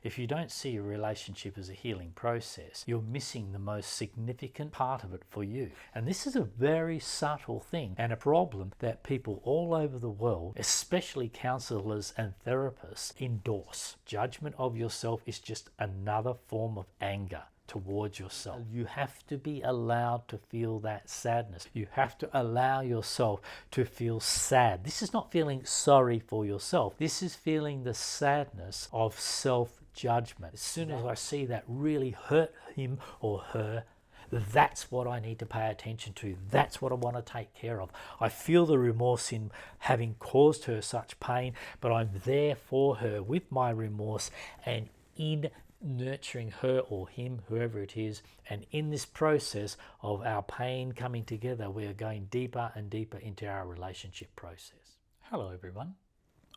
If you don't see a relationship as a healing process, you're missing the most significant part of it for you. And this is a very subtle thing and a problem that people all over the world, especially counselors and therapists, endorse. Judgment of yourself is just another form of anger towards yourself. You have to be allowed to feel that sadness. You have to allow yourself to feel sad. This is not feeling sorry for yourself. This is feeling the sadness of self-judgment. As soon as I see that really hurt him or her, that's what I need to pay attention to. That's what I want to take care of. I feel the remorse in having caused her such pain, but I'm there for her with my remorse and in nurturing her or him, whoever it is. And in this process of our pain coming together, we are going deeper and deeper into our relationship process. Hello everyone,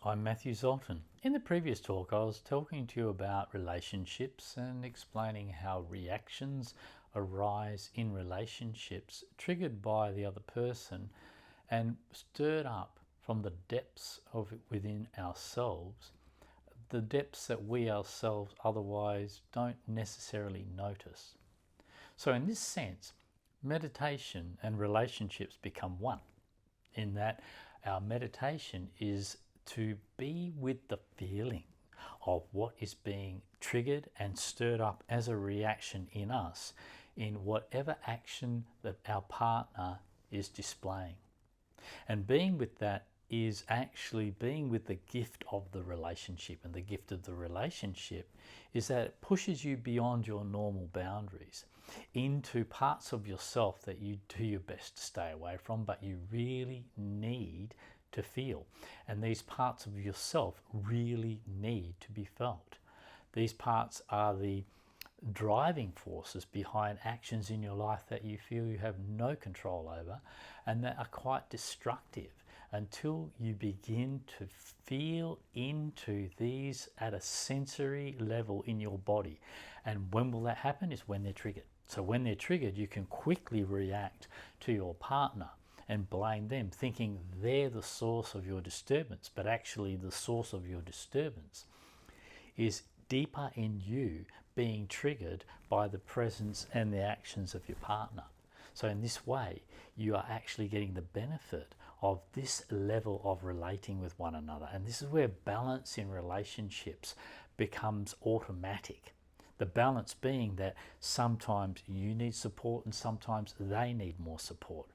I'm Matthew Zoltan. In the previous talk I was talking to you about relationships and explaining how reactions arise in relationships triggered by the other person and stirred up from the depths of within ourselves, the depths that we ourselves otherwise don't necessarily notice. So in this sense, meditation and relationships become one, in that our meditation is to be with the feeling of what is being triggered and stirred up as a reaction in us in whatever action that our partner is displaying. And being with that is actually being with the gift of the relationship. And the gift of the relationship is that it pushes you beyond your normal boundaries into parts of yourself that you do your best to stay away from, but you really need to feel. And these parts of yourself really need to be felt. These parts are the driving forces behind actions in your life that you feel you have no control over and that are quite destructive, until you begin to feel into these at a sensory level in your body. And when will that happen? Is when they're triggered. So when they're triggered, you can quickly react to your partner and blame them, thinking they're the source of your disturbance. But actually the source of your disturbance is deeper in you, being triggered by the presence and the actions of your partner. So in this way, you are actually getting the benefit of this level of relating with one another. And this is where balance in relationships becomes automatic. The balance being that sometimes you need support and sometimes they need more support.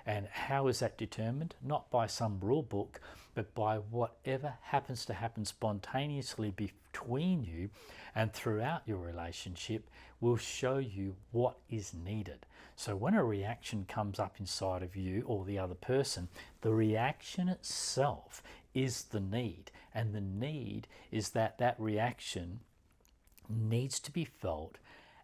And how is that determined? Not by some rule book, but by whatever happens to happen spontaneously between you and throughout your relationship will show you what is needed. So when a reaction comes up inside of you or the other person, the reaction itself is the need. And the need is that that reaction needs to be felt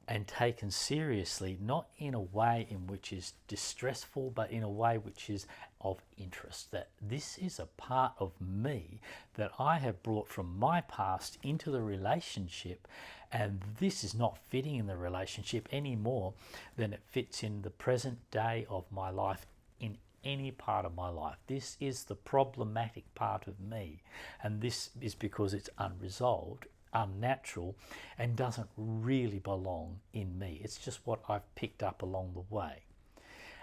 and taken seriously, not in a way in which is distressful, but in a way which is of interest. That this is a part of me that I have brought from my past into the relationship, and this is not fitting in the relationship any more than it fits in the present day of my life, in any part of my life. This is the problematic part of me, and this is because it's unresolved, unnatural, and doesn't really belong in me. It's just what I've picked up along the way.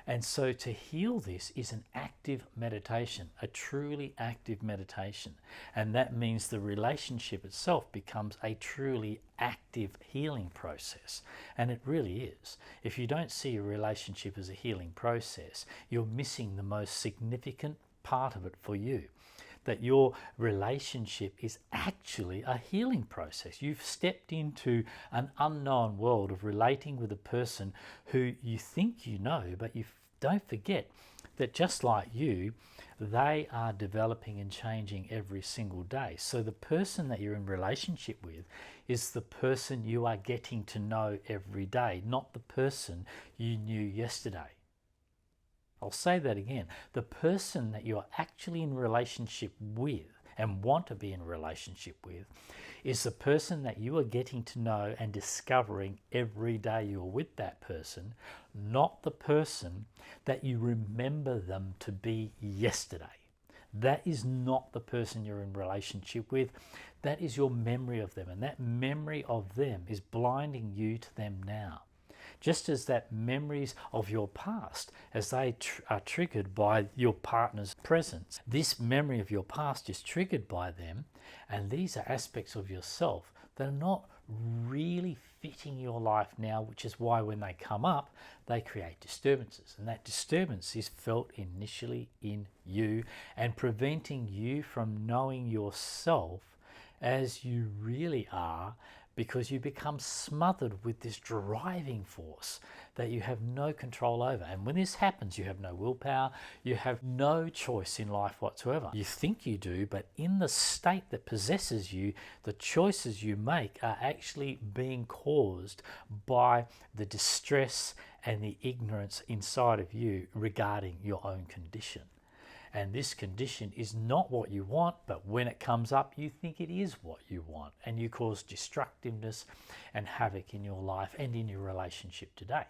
And so to heal this is an active meditation, a truly active meditation. And that means the relationship itself becomes a truly active healing process. And it really is. If you don't see a relationship as a healing process, you're missing the most significant part of it for you. That your relationship is actually a healing process. You've stepped into an unknown world of relating with a person who you think you know, but you don't forget that just like you, they are developing and changing every single day. So the person that you're in relationship with is the person you are getting to know every day, not the person you knew yesterday. I'll say that again. The person that you're actually in relationship with and want to be in a relationship with is the person that you are getting to know and discovering every day you're with that person, not the person that you remember them to be yesterday. That is not the person you're in relationship with. That is your memory of them, and that memory of them is blinding you to them now. Just as that memories of your past, as they are triggered by your partner's presence, this memory of your past is triggered by them, and these are aspects of yourself that are not really fitting your life now, which is why when they come up, they create disturbances. And that disturbance is felt initially in you and preventing you from knowing yourself as you really are, because you become smothered with this driving force that you have no control over. And when this happens, you have no willpower, you have no choice in life whatsoever. You think you do, but in the state that possesses you, the choices you make are actually being caused by the distress and the ignorance inside of you regarding your own condition. And this condition is not what you want, but when it comes up, you think it is what you want, and you cause destructiveness and havoc in your life and in your relationship today.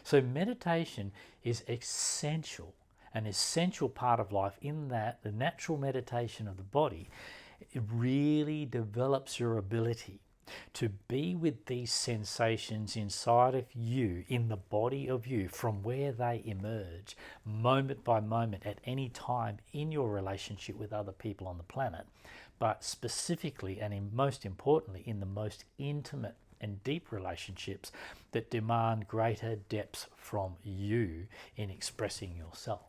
So meditation is essential, an essential part of life, in that the natural meditation of the body, it really develops your ability to be with these sensations inside of you, in the body of you, from where they emerge moment by moment at any time in your relationship with other people on the planet, but specifically and most importantly in the most intimate and deep relationships that demand greater depths from you in expressing yourself.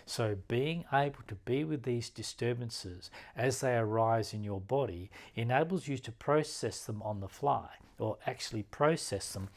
So being able to be with these disturbances as they arise in your body enables you to process them on the fly, or actually process them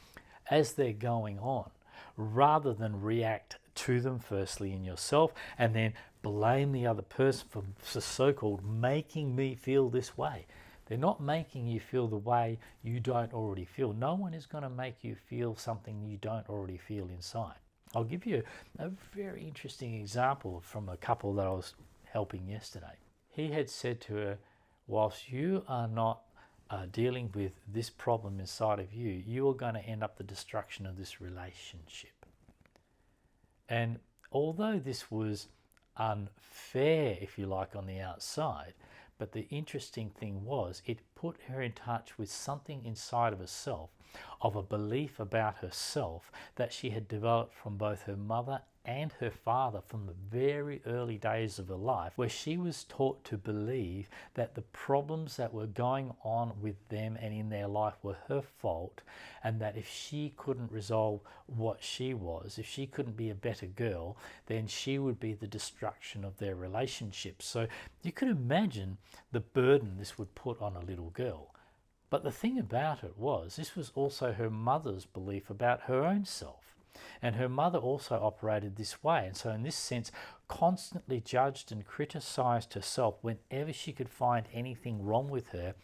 as they're going on, rather than react to them firstly in yourself and then blame the other person for the so-called making me feel this way. They're not making you feel the way you don't already feel. No one is going to make you feel something you don't already feel inside. I'll give you a very interesting example from a couple that I was helping yesterday. He had said to her, whilst you are not dealing with this problem inside of you, you are going to end up the destruction of this relationship. And although this was unfair, if you like, on the outside, but the interesting thing was it put her in touch with something inside of herself, of a belief about herself that she had developed from both her mother and her father from the very early days of her life, where she was taught to believe that the problems that were going on with them and in their life were her fault, and that if she couldn't resolve what she was, if she couldn't be a better girl, then she would be the destruction of their relationship. So you could imagine the burden this would put on a little girl. But the thing about it was, this was also her mother's belief about her own self. And her mother also operated this way, and so in this sense constantly judged and criticized herself whenever she could find anything wrong with her,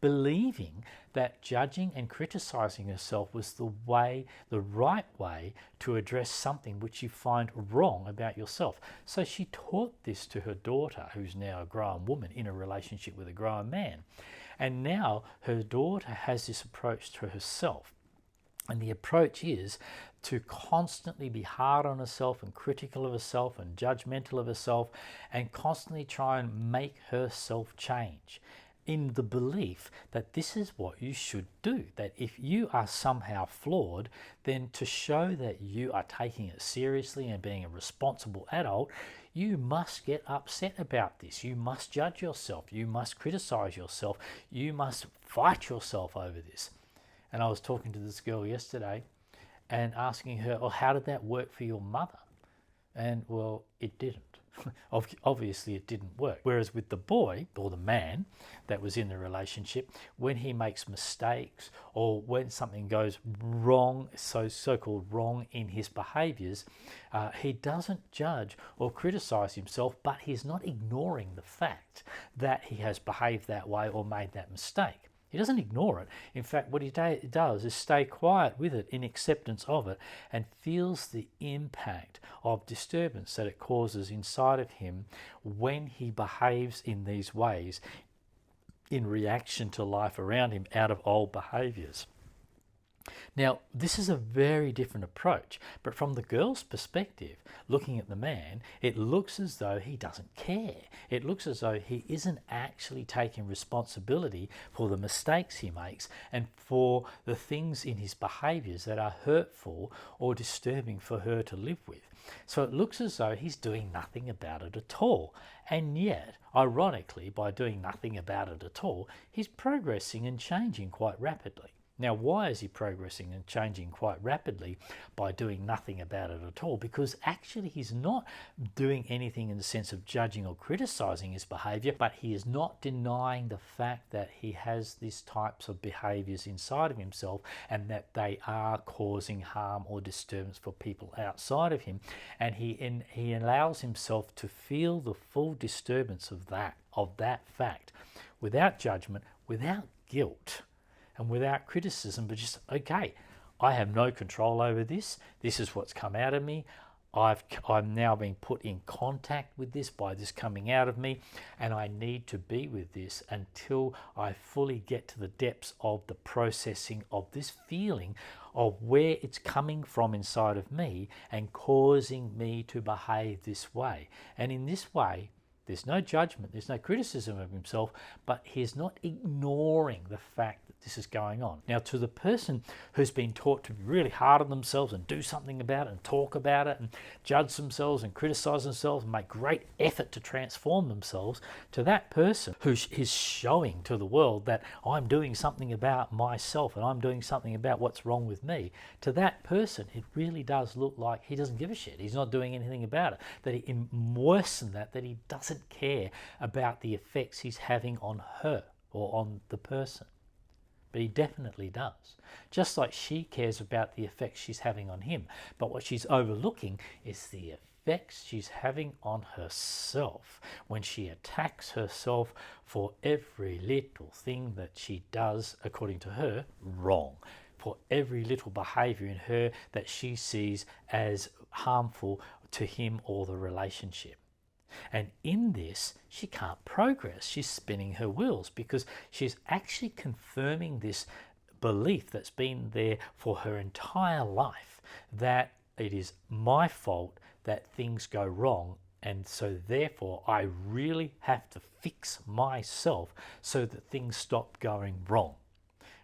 believing that judging and criticizing herself was the right way to address something which you find wrong about yourself. So she taught this to her daughter, who's now a grown woman in a relationship with a grown man. And now her daughter has this approach to herself. And the approach is to constantly be hard on herself and critical of herself and judgmental of herself, and constantly try and make herself change, in the belief that this is what you should do, that if you are somehow flawed, then to show that you are taking it seriously and being a responsible adult, you must get upset about this. You must judge yourself. You must criticize yourself. You must fight yourself over this. And I was talking to this girl yesterday and asking her, well, how did that work for your mother? And well, it didn't. Obviously it didn't work. Whereas with the boy, or the man that was in the relationship, when he makes mistakes or when something goes wrong, so-called wrong in his behaviors, he doesn't judge or criticize himself, but he's not ignoring the fact that he has behaved that way or made that mistake. He doesn't ignore it. In fact, what he does is stay quiet with it in acceptance of it, and feels the impact of disturbance that it causes inside of him when he behaves in these ways in reaction to life around him out of old behaviors. Now, this is a very different approach, but from the girl's perspective, looking at the man, it looks as though he doesn't care. It looks as though he isn't actually taking responsibility for the mistakes he makes and for the things in his behaviours that are hurtful or disturbing for her to live with. So it looks as though he's doing nothing about it at all. And yet, ironically, by doing nothing about it at all, he's progressing and changing quite rapidly. Now, why is he progressing and changing quite rapidly by doing nothing about it at all? Because actually he's not doing anything in the sense of judging or criticizing his behavior, but he is not denying the fact that he has these types of behaviors inside of himself and that they are causing harm or disturbance for people outside of him. And he allows himself to feel the full disturbance of that fact without judgment, without guilt, and without criticism, but just, okay, I have no control over this. This is what's come out of me. I'm now being put in contact with this by this coming out of me, and I need to be with this until I fully get to the depths of the processing of this feeling of where it's coming from inside of me and causing me to behave this way. And in this way, there's no judgment, there's no criticism of himself, but he's not ignoring the fact that this is going on. Now, to the person who's been taught to be really hard on themselves and do something about it and talk about it and judge themselves and criticize themselves and make great effort to transform themselves, to that person who is showing to the world that I'm doing something about myself and I'm doing something about what's wrong with me, to that person it really does look like he doesn't give a shit. He's not doing anything about it. Worse than that he doesn't care about the effects he's having on her or on the person. But he definitely does. Just like she cares about the effects she's having on him. But what she's overlooking is the effects she's having on herself when she attacks herself for every little thing that she does, according to her, wrong. For every little behavior in her that she sees as harmful to him or the relationship. And in this, she can't progress. She's spinning her wheels because she's actually confirming this belief that's been there for her entire life, that it is my fault that things go wrong, and so therefore I really have to fix myself so that things stop going wrong.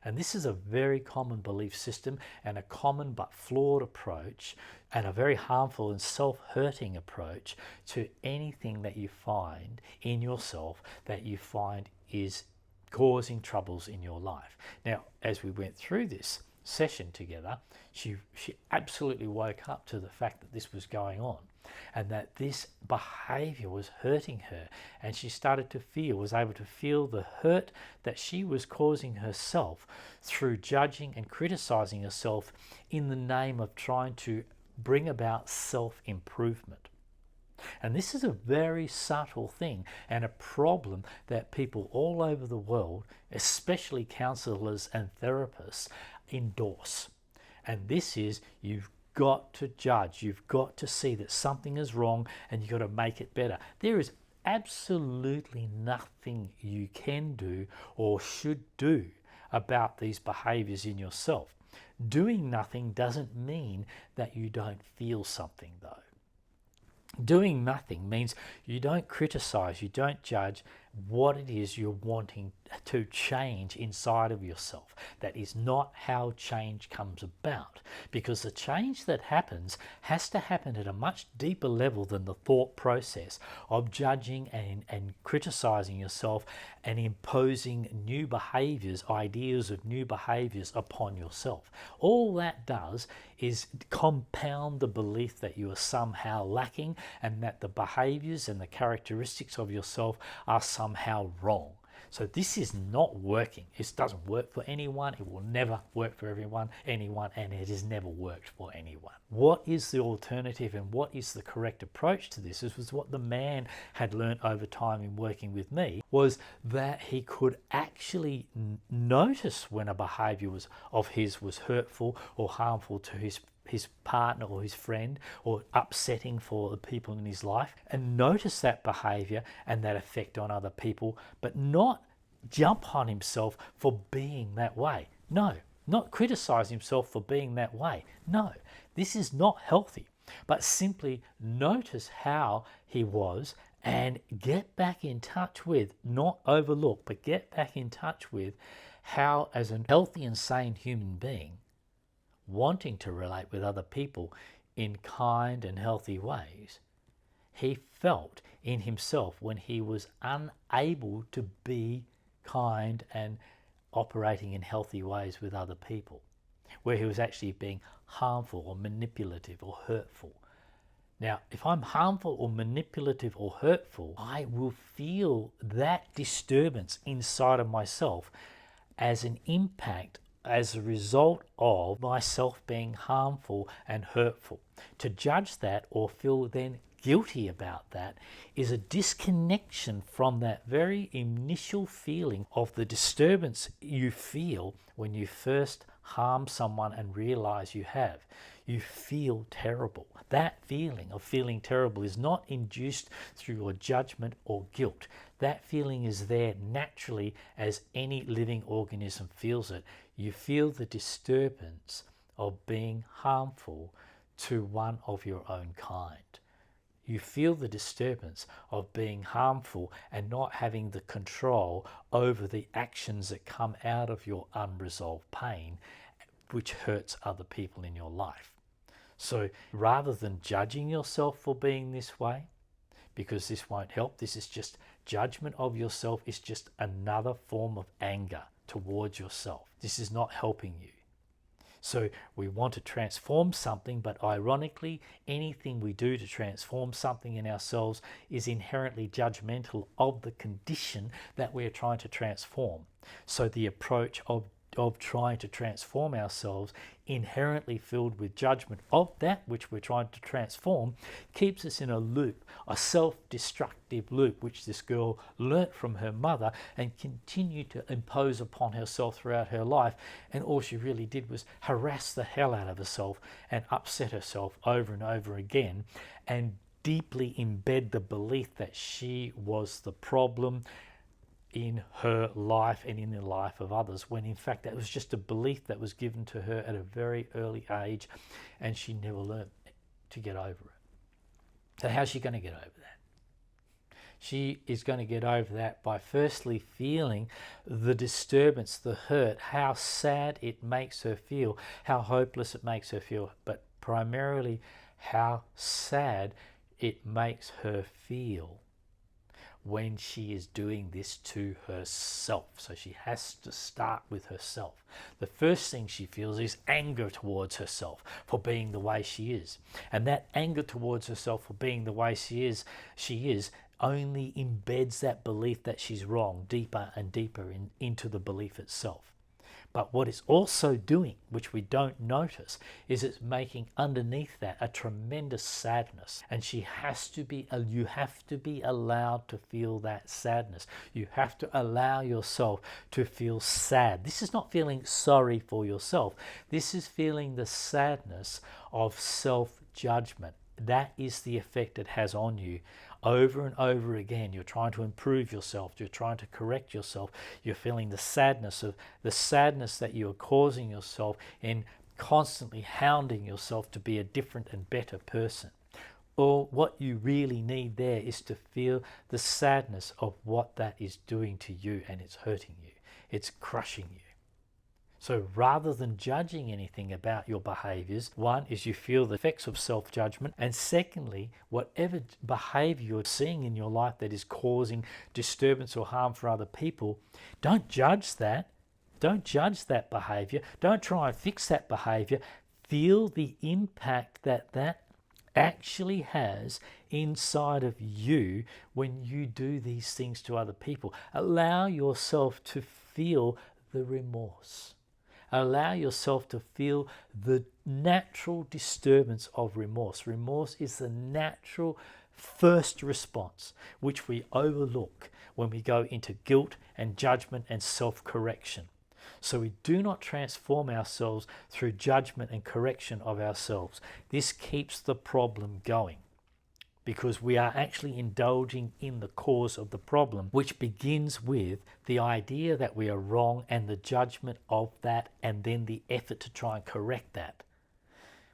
And this is a very common belief system and a common but flawed approach, and a very harmful and self-hurting approach to anything that you find in yourself that you find is causing troubles in your life. Now, as we went through this session together, she absolutely woke up to the fact that this was going on and that this behavior was hurting her, and she was able to feel the hurt that she was causing herself through judging and criticizing herself in the name of trying to bring about self-improvement. And this is a very subtle thing and a problem that people all over the world, especially counselors and therapists, endorse. And this is, you've got to judge, you've got to see that something is wrong and you've got to make it better. There is absolutely nothing you can do or should do about these behaviors in yourself. Doing nothing doesn't mean that you don't feel something, though. Doing nothing means you don't criticize, you don't judge what it is you're wanting to change inside of yourself. That is not how change comes about, because the change that happens has to happen at a much deeper level than the thought process of judging and criticizing yourself and imposing new behaviors, ideas of new behaviors upon yourself. All that does is compound the belief that you are somehow lacking and that the behaviors and the characteristics of yourself are somehow wrong. So this is not working. It doesn't work for anyone. It will never work for anyone, and it has never worked for anyone. What is the alternative and what is the correct approach to this? This was what the man had learned over time in working with me, was that he could actually notice when a behavior of his was hurtful or harmful to his partner or his friend, or upsetting for the people in his life, and notice that behavior and that effect on other people, but not jump on himself for being that way. No, not criticize himself for being that way. No, this is not healthy, but simply notice how he was and get back in touch with, not overlook, but get back in touch with how, as a healthy and sane human being, wanting to relate with other people in kind and healthy ways, he felt in himself when he was unable to be kind and operating in healthy ways with other people, where he was actually being harmful or manipulative or hurtful. Now, if I'm harmful or manipulative or hurtful, I will feel that disturbance inside of myself as an impact as a result of myself being harmful and hurtful. To judge that or feel then guilty about that is a disconnection from that very initial feeling of the disturbance you feel when you first harm someone and realize you have. You feel terrible. That feeling of feeling terrible is not induced through your judgment or guilt. That feeling is there naturally as any living organism feels it. You feel the disturbance of being harmful to one of your own kind. You feel the disturbance of being harmful and not having the control over the actions that come out of your unresolved pain, which hurts other people in your life. So rather than judging yourself for being this way, because this won't help, this is just judgment of yourself, is just another form of anger towards yourself. This is not helping you. So we want to transform something, but ironically, anything we do to transform something in ourselves is inherently judgmental of the condition that we're trying to transform. So the approach of trying to transform ourselves, inherently filled with judgment of that which we're trying to transform, keeps us in a loop, a self-destructive loop, which this girl learnt from her mother and continued to impose upon herself throughout her life. And all she really did was harass the hell out of herself and upset herself over and over again, and deeply embed the belief that she was the problem in her life and in the life of others, when in fact that was just a belief that was given to her at a very early age, and she never learned to get over it. So how's she going to get over that? She is going to get over that by firstly feeling the disturbance, the hurt, how sad it makes her feel, how hopeless it makes her feel, but primarily how sad it makes her feel when she is doing this to herself. So she has to start with herself. The first thing she feels is anger towards herself for being the way she is. And that anger towards herself for being the way she is only embeds that belief that she's wrong deeper and deeper into the belief itself. But what it's also doing, which we don't notice, is it's making underneath that a tremendous sadness. And you have to be allowed to feel that sadness. You have to allow yourself to feel sad. This is not feeling sorry for yourself. This is feeling the sadness of self-judgment. That is the effect it has on you. Over and over again, you're trying to improve yourself, you're trying to correct yourself, you're feeling the sadness that you are causing yourself in constantly hounding yourself to be a different and better person. Or what you really need there is to feel the sadness of what that is doing to you, and it's hurting you, it's crushing you. So rather than judging anything about your behaviors, one is you feel the effects of self-judgment, and secondly, whatever behavior you're seeing in your life that is causing disturbance or harm for other people, don't judge that. Don't judge that behavior. Don't try and fix that behavior. Feel the impact that actually has inside of you when you do these things to other people. Allow yourself to feel the remorse. Allow yourself to feel the natural disturbance of remorse. Remorse is the natural first response, which we overlook when we go into guilt and judgment and self-correction. So we do not transform ourselves through judgment and correction of ourselves. This keeps the problem going. because we are actually indulging in the cause of the problem, which begins with the idea that we are wrong and the judgment of that, and then the effort to try and correct that.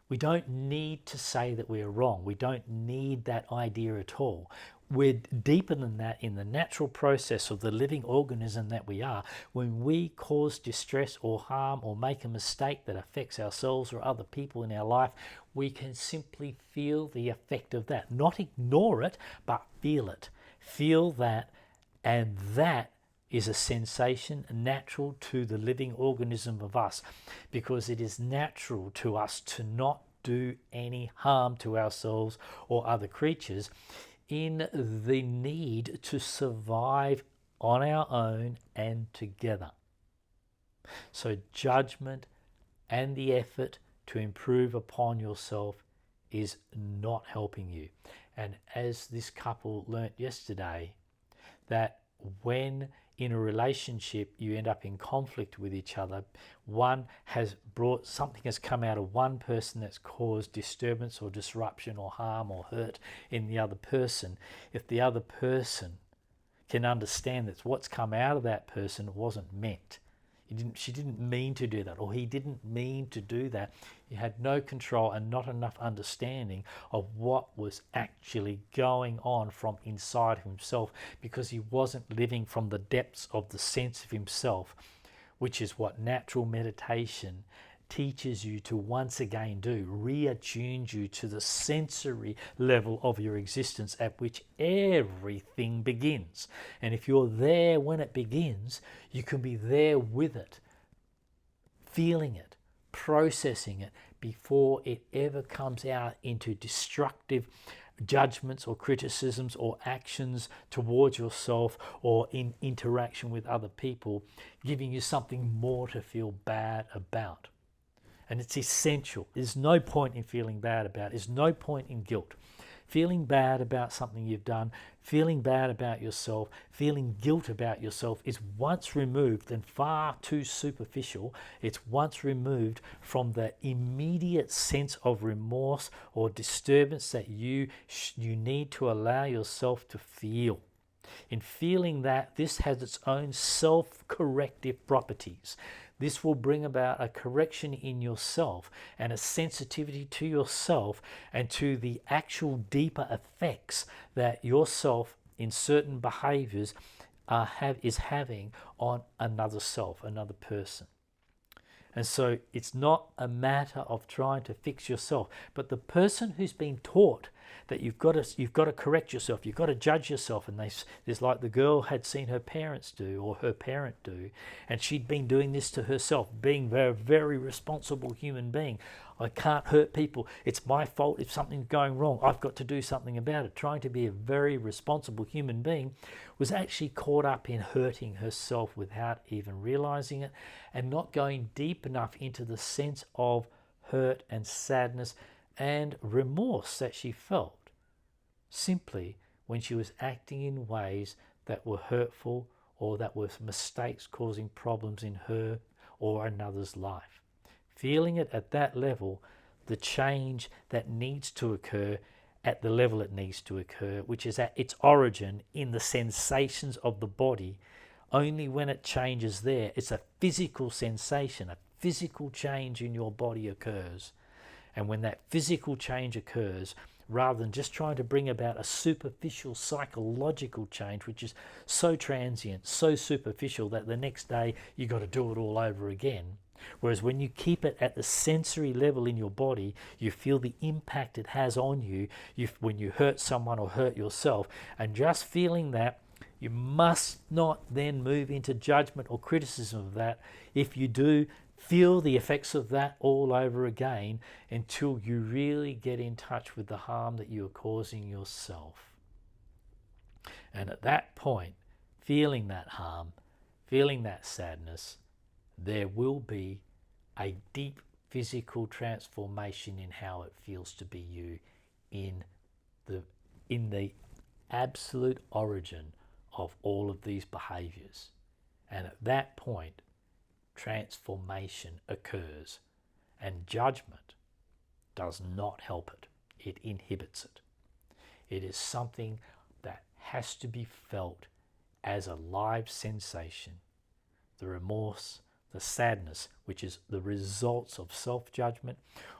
We don't need to say that we are wrong. We don't need that idea at all. We're deeper than that in the natural process of the living organism that we are. When we cause distress or harm or make a mistake that affects ourselves or other people in our life, we can simply feel the effect of that. Not ignore it, but feel it. Feel that, and that is a sensation natural to the living organism of us, because it is natural to us to not do any harm to ourselves or other creatures in the need to survive on our own and together. So judgment and the effort to improve upon yourself is not helping you. And as this couple learnt yesterday, that when in a relationship you end up in conflict with each other, something has come out of one person that's caused disturbance or disruption or harm or hurt in the other person. If the other person can understand that what's come out of that person wasn't meant, she didn't mean to do that, or he didn't mean to do that. He had no control and not enough understanding of what was actually going on from inside himself, because he wasn't living from the depths of the sense of himself, which is what natural meditation teaches you to once again do, reattunes you to the sensory level of your existence at which everything begins. And if you're there when it begins, you can be there with it, feeling it, processing it, before it ever comes out into destructive judgments or criticisms or actions towards yourself or in interaction with other people, giving you something more to feel bad about. And it's essential. There's no point in feeling bad about it. There's no point in guilt. Feeling bad about something you've done, feeling bad about yourself, feeling guilt about yourself is once removed, and far too superficial. It's once removed from the immediate sense of remorse or disturbance that you need to allow yourself to feel. In feeling that, this has its own self-corrective properties. This will bring about a correction in yourself and a sensitivity to yourself and to the actual deeper effects that yourself in certain behaviors is having on another self, another person. And so it's not a matter of trying to fix yourself, but the person who's been taught that you've got to correct yourself, you've got to judge yourself, and there's like the girl had seen her parents do or her parent do, and she'd been doing this to herself, being a very responsible human being. I can't hurt people. It's my fault if something's going wrong. I've got to do something about it. Trying to be a very responsible human being was actually caught up in hurting herself without even realizing it, and not going deep enough into the sense of hurt and sadness and remorse that she felt simply when she was acting in ways that were hurtful or that were mistakes causing problems in her or another's life. Feeling it at that level, the change that needs to occur at the level it needs to occur, which is at its origin in the sensations of the body. Only when it changes there, it's a physical sensation, a physical change in your body occurs. And when that physical change occurs, rather than just trying to bring about a superficial psychological change, which is so transient, so superficial that the next day you got to do it all over again. Whereas when you keep it at the sensory level in your body, you feel the impact it has on you when you hurt someone or hurt yourself. And just feeling that, you must not then move into judgment or criticism of that. If you do, feel the effects of that all over again until you really get in touch with the harm that you're causing yourself. And at that point, feeling that harm, feeling that sadness, there will be a deep physical transformation in how it feels to be you in the absolute origin of all of these behaviors. And at that point, transformation occurs, and judgment does not help it. It inhibits it. It is something that has to be felt as a live sensation. The remorse, the sadness, which is the results of self-judgment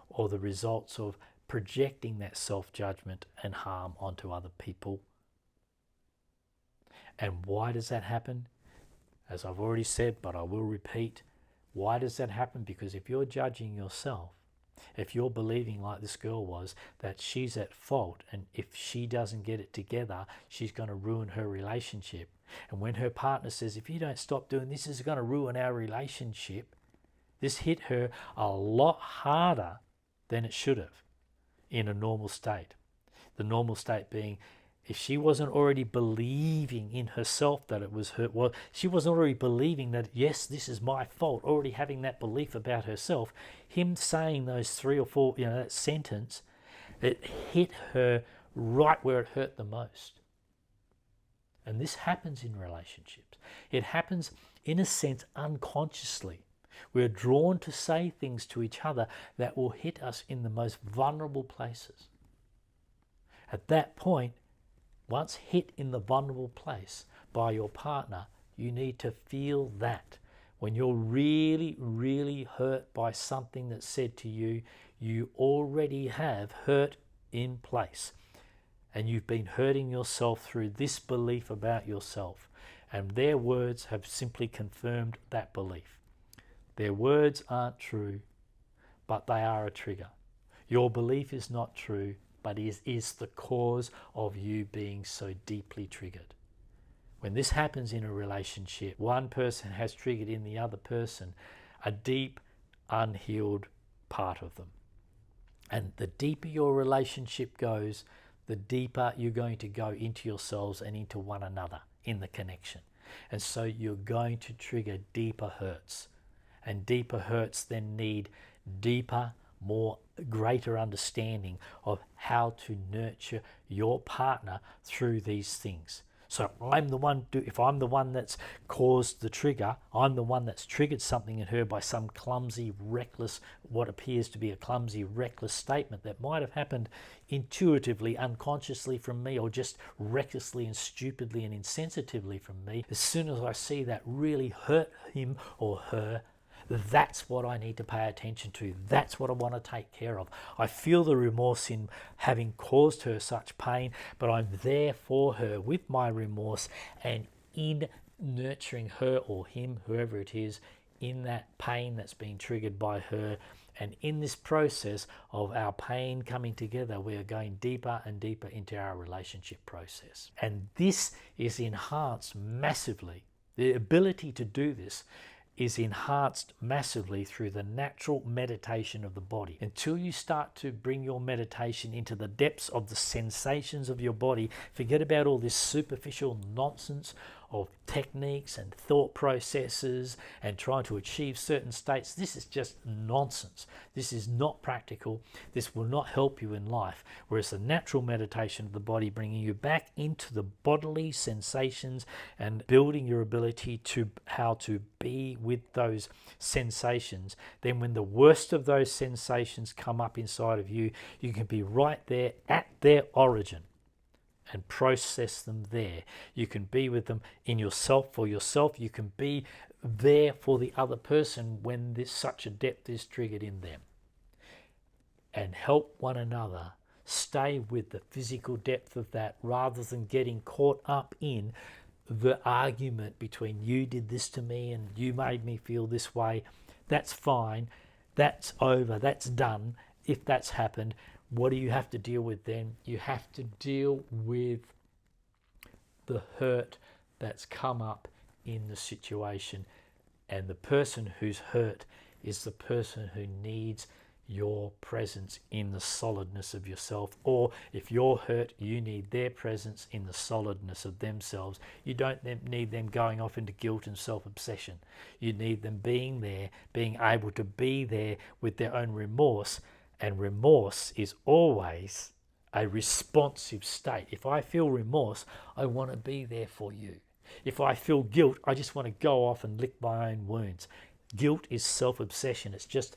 or the results of projecting that self-judgment and harm onto other people. And why does that happen? As I've already said, but I will repeat, why does that happen? Because if you're judging yourself, if you're believing like this girl was, that she's at fault, and if she doesn't get it together, she's going to ruin her relationship. And when her partner says, if you don't stop doing this, this is going to ruin our relationship, this hit her a lot harder than it should have in a normal state. The normal state being, if she wasn't already believing in herself that it was her, well, she wasn't already believing that, yes, this is my fault, already having that belief about herself, him saying those 3 or 4, that sentence, it hit her right where it hurt the most. And this happens in relationships. It happens, in a sense, unconsciously. We're drawn to say things to each other that will hit us in the most vulnerable places. At that point, once hit in the vulnerable place by your partner, you need to feel that. When you're really, really hurt by something that's said to you, you already have hurt in place. And you've been hurting yourself through this belief about yourself. And their words have simply confirmed that belief. Their words aren't true, but they are a trigger. Your belief is not true, but is the cause of you being so deeply triggered. When this happens in a relationship, one person has triggered in the other person a deep, unhealed part of them. And the deeper your relationship goes, the deeper you're going to go into yourselves and into one another in the connection. And so you're going to trigger deeper hurts. And deeper hurts then need deeper, greater understanding of how to nurture your partner through these things. So I'm the one, if I'm the one that's caused the trigger, I'm the one that's triggered something in her by some clumsy, reckless, what appears to be a clumsy, reckless statement that might have happened intuitively, unconsciously from me, or just recklessly and stupidly and insensitively from me. As soon as I see that really hurt him or her, that's what I need to pay attention to. That's what I want to take care of. I feel the remorse in having caused her such pain, but I'm there for her with my remorse and in nurturing her or him, whoever it is, in that pain that's been triggered by her. And in this process of our pain coming together, we are going deeper and deeper into our relationship process. And this is enhanced massively. The ability to do this is enhanced massively through the natural meditation of the body. Until you start to bring your meditation into the depths of the sensations of your body, forget about all this superficial nonsense of techniques and thought processes and trying to achieve certain states. This is just nonsense. This is not practical. This will not help you in life. Whereas the natural meditation of the body, bringing you back into the bodily sensations and building your ability to how to be with those sensations, then when the worst of those sensations come up inside of you, you can be right there at their origin and process them there. You can be with them in yourself, for yourself. You can be there for the other person when such a depth is triggered in them. And help one another stay with the physical depth of that, rather than getting caught up in the argument between you did this to me and you made me feel this way. That's fine. That's over. That's done. If that's happened, what do you have to deal with then? You have to deal with the hurt that's come up in the situation. And the person who's hurt is the person who needs your presence in the solidness of yourself. Or if you're hurt, you need their presence in the solidness of themselves. You don't need them going off into guilt and self-obsession. You need them being there, being able to be there with their own remorse. And remorse is always a responsive state. If I feel remorse, I want to be there for you. If I feel guilt, I just want to go off and lick my own wounds. Guilt is self-obsession. It's just,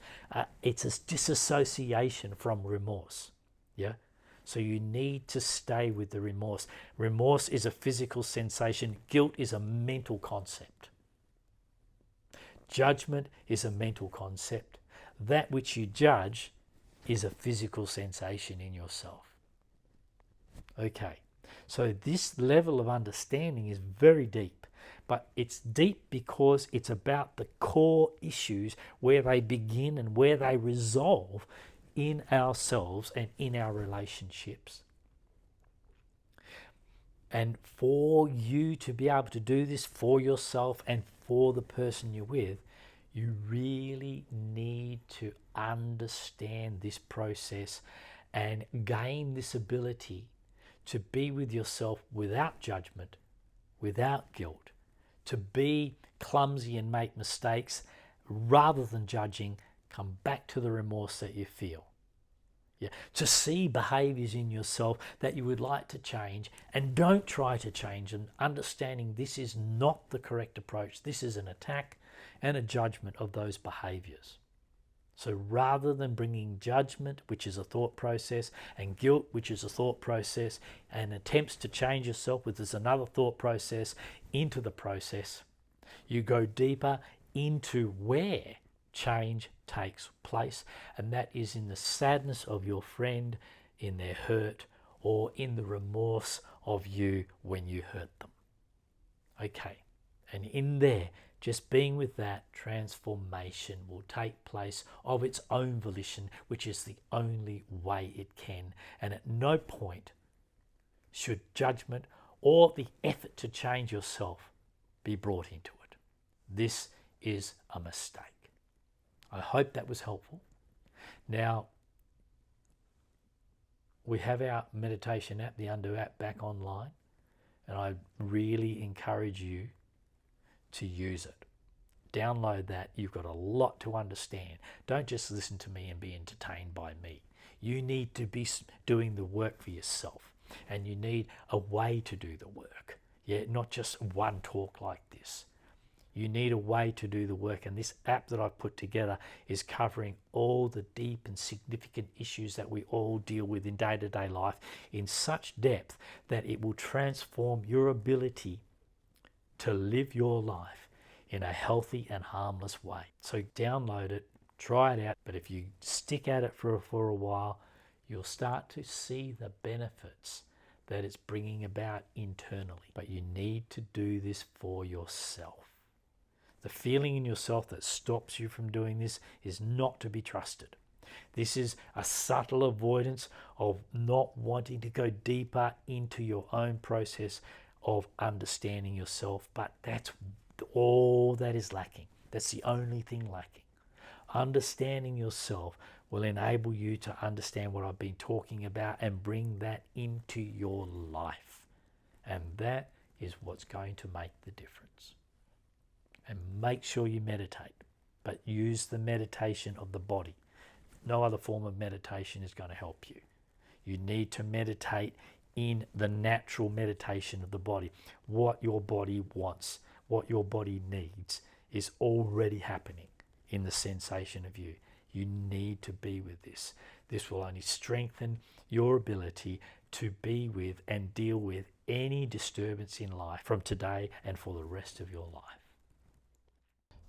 it's a disassociation from remorse. Yeah. So you need to stay with the remorse. Remorse is a physical sensation. Guilt is a mental concept. Judgment is a mental concept. That which you judge is a physical sensation in yourself. Okay, so this level of understanding is very deep, but it's deep because it's about the core issues where they begin and where they resolve in ourselves and in our relationships. And for you to be able to do this for yourself and for the person you're with, you really need to understand this process and gain this ability to be with yourself without judgment, without guilt, to be clumsy and make mistakes rather than judging. Come back to the remorse that you feel. Yeah, to see behaviors in yourself that you would like to change, and don't try to change them, understanding this is not the correct approach. This is an attack and a judgment of those behaviors. So rather than bringing judgment, which is a thought process, and guilt, which is a thought process, and attempts to change yourself, which is another thought process, into the process, you go deeper into where change takes place, and that is in the sadness of your friend, in their hurt, or in the remorse of you when you hurt them. Okay, and in there, just being with that, transformation will take place of its own volition, which is the only way it can. And at no point should judgment or the effort to change yourself be brought into it. This is a mistake. I hope that was helpful. Now, we have our meditation app, the Undo app, back online, and I really encourage you to use it. Download that. You've got a lot to understand. Don't just listen to me and be entertained by me. You need to be doing the work for yourself, and you need a way to do the work. Yeah, not just one talk like this. You need a way to do the work, and this app that I've put together is covering all the deep and significant issues that we all deal with in day-to-day life in such depth that it will transform your ability to live your life in a healthy and harmless way. So download it, try it out, but if you stick at it for a while, you'll start to see the benefits that it's bringing about internally. But you need to do this for yourself. The feeling in yourself that stops you from doing this is not to be trusted. This is a subtle avoidance of not wanting to go deeper into your own process of understanding yourself, but that's all that is lacking. That's the only thing lacking. Understanding yourself will enable you to understand what I've been talking about and bring that into your life. And that is what's going to make the difference. And make sure you meditate, but use the meditation of the body. No other form of meditation is going to help you. You need to meditate in the natural meditation of the body. What your body wants, what your body needs is already happening in the sensation of you. You need to be with this. This will only strengthen your ability to be with and deal with any disturbance in life from today and for the rest of your life.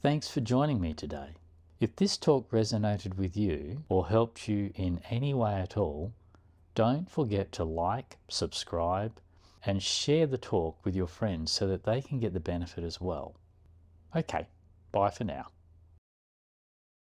Thanks for joining me today. If this talk resonated with you or helped you in any way at all, don't forget to like, subscribe, and share the talk with your friends so that they can get the benefit as well. Okay, bye for now.